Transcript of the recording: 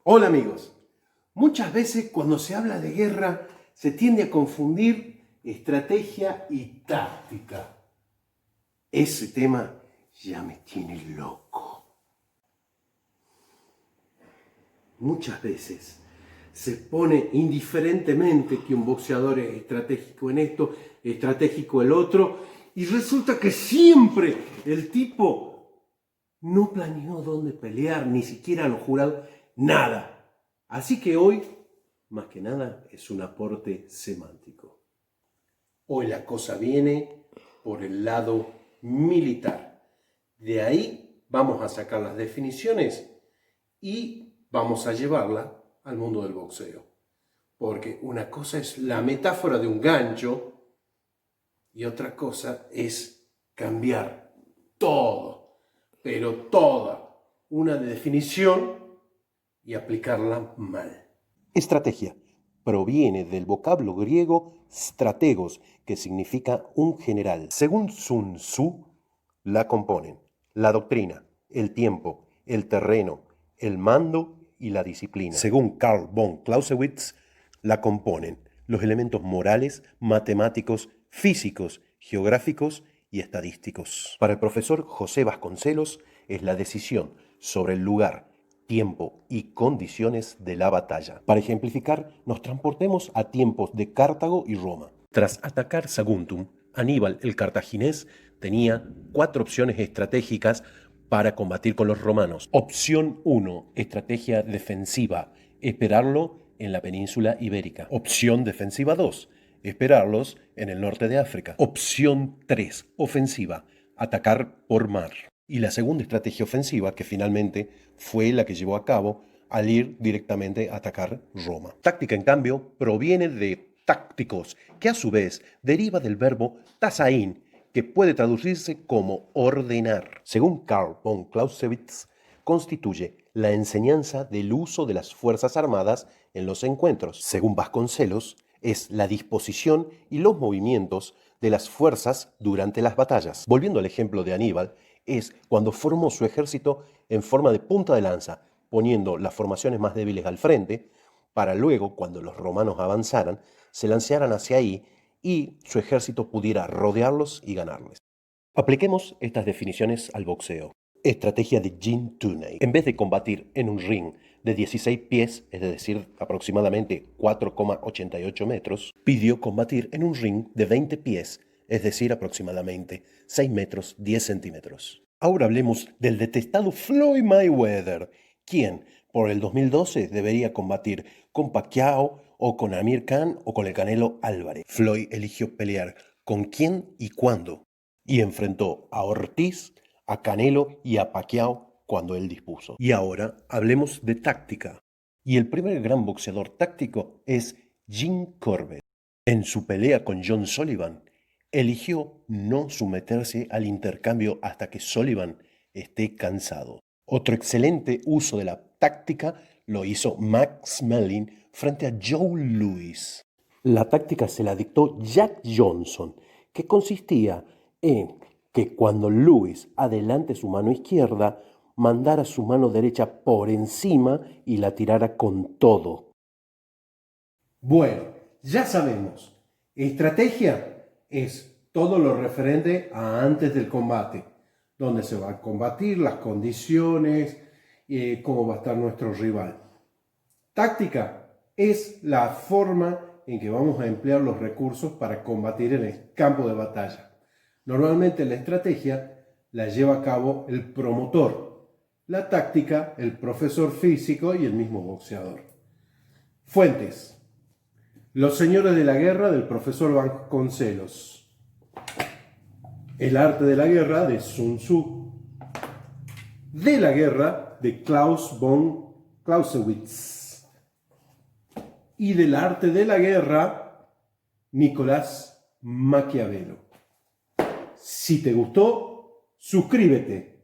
Hola amigos, muchas veces cuando se habla de guerra se tiende a confundir estrategia y táctica. Ese tema ya me tiene loco. Muchas veces se pone indiferentemente que un boxeador es estratégico en esto, estratégico el otro, y resulta que siempre el tipo no planeó dónde pelear, ni siquiera los jurados, nada. Así que hoy, más que nada, es un aporte semántico. Hoy la cosa viene por el lado militar. De ahí vamos a sacar las definiciones y vamos a llevarla al mundo del boxeo. Porque una cosa es la metáfora de un gancho y otra cosa es cambiar todo, pero toda una definición y aplicarla mal. Estrategia proviene del vocablo griego strategos, que significa un general. Según Sun Tzu, la componen la doctrina, el tiempo, el terreno, el mando y la disciplina. Según Carl von Clausewitz, la componen los elementos morales, matemáticos, físicos, geográficos y estadísticos. Para el profesor José Vasconcelos, es la decisión sobre el lugar, tiempo y condiciones de la batalla. Para ejemplificar, nos transportemos a tiempos de Cartago y Roma. Tras atacar Saguntum, Aníbal el cartaginés tenía 4 opciones estratégicas para combatir con los romanos. Opción 1, estrategia defensiva, esperarlo en la península ibérica. Opción defensiva 2, esperarlos en el norte de África. Opción 3, ofensiva, atacar por mar. Y la segunda estrategia ofensiva, que finalmente fue la que llevó a cabo al ir directamente a atacar Roma. Táctica, en cambio, proviene de tácticos, que a su vez deriva del verbo tasain, que puede traducirse como ordenar. Según Carl von Clausewitz, constituye la enseñanza del uso de las fuerzas armadas en los encuentros. Según Vasconcelos, es la disposición y los movimientos de las fuerzas durante las batallas. Volviendo al ejemplo de Aníbal, es cuando formó su ejército en forma de punta de lanza, poniendo las formaciones más débiles al frente, para luego, cuando los romanos avanzaran, se lanzaran hacia ahí y su ejército pudiera rodearlos y ganarles. Apliquemos estas definiciones al boxeo. Estrategia de Gene Tunney. En vez de combatir en un ring de 16 pies, es decir, aproximadamente 4,88 metros, pidió combatir en un ring de 20 pies, es decir, aproximadamente 6 metros 10 centímetros. Ahora hablemos del detestado Floyd Mayweather, quien por el 2012 debería combatir con Pacquiao o con Amir Khan o con el Canelo Álvarez. Floyd eligió pelear con quién y cuándo, y enfrentó a Ortiz, a Canelo y a Pacquiao cuando él dispuso. Y ahora hablemos de táctica. Y el primer gran boxeador táctico es Jim Corbett. En su pelea con John Sullivan, eligió no someterse al intercambio hasta que Sullivan esté cansado. Otro excelente uso de la táctica lo hizo Max Mellin frente a Joe Louis. La táctica se la dictó Jack Johnson, que consistía en que cuando Louis adelante su mano izquierda, mandara su mano derecha por encima y la tirara con todo. Bueno, ya sabemos, estrategia es todo lo referente a antes del combate, donde se va a combatir, las condiciones, cómo va a estar nuestro rival. Táctica es la forma en que vamos a emplear los recursos para combatir en el campo de batalla. Normalmente la estrategia la lleva a cabo el promotor, la táctica el profesor físico y el mismo boxeador. Fuentes: Los señores de la guerra del profesor Vasconcelos, El arte de la guerra de Sun Tzu, De la guerra de Klaus von Clausewitz y Del arte de la guerra Nicolás Maquiavelo. Si te gustó, suscríbete.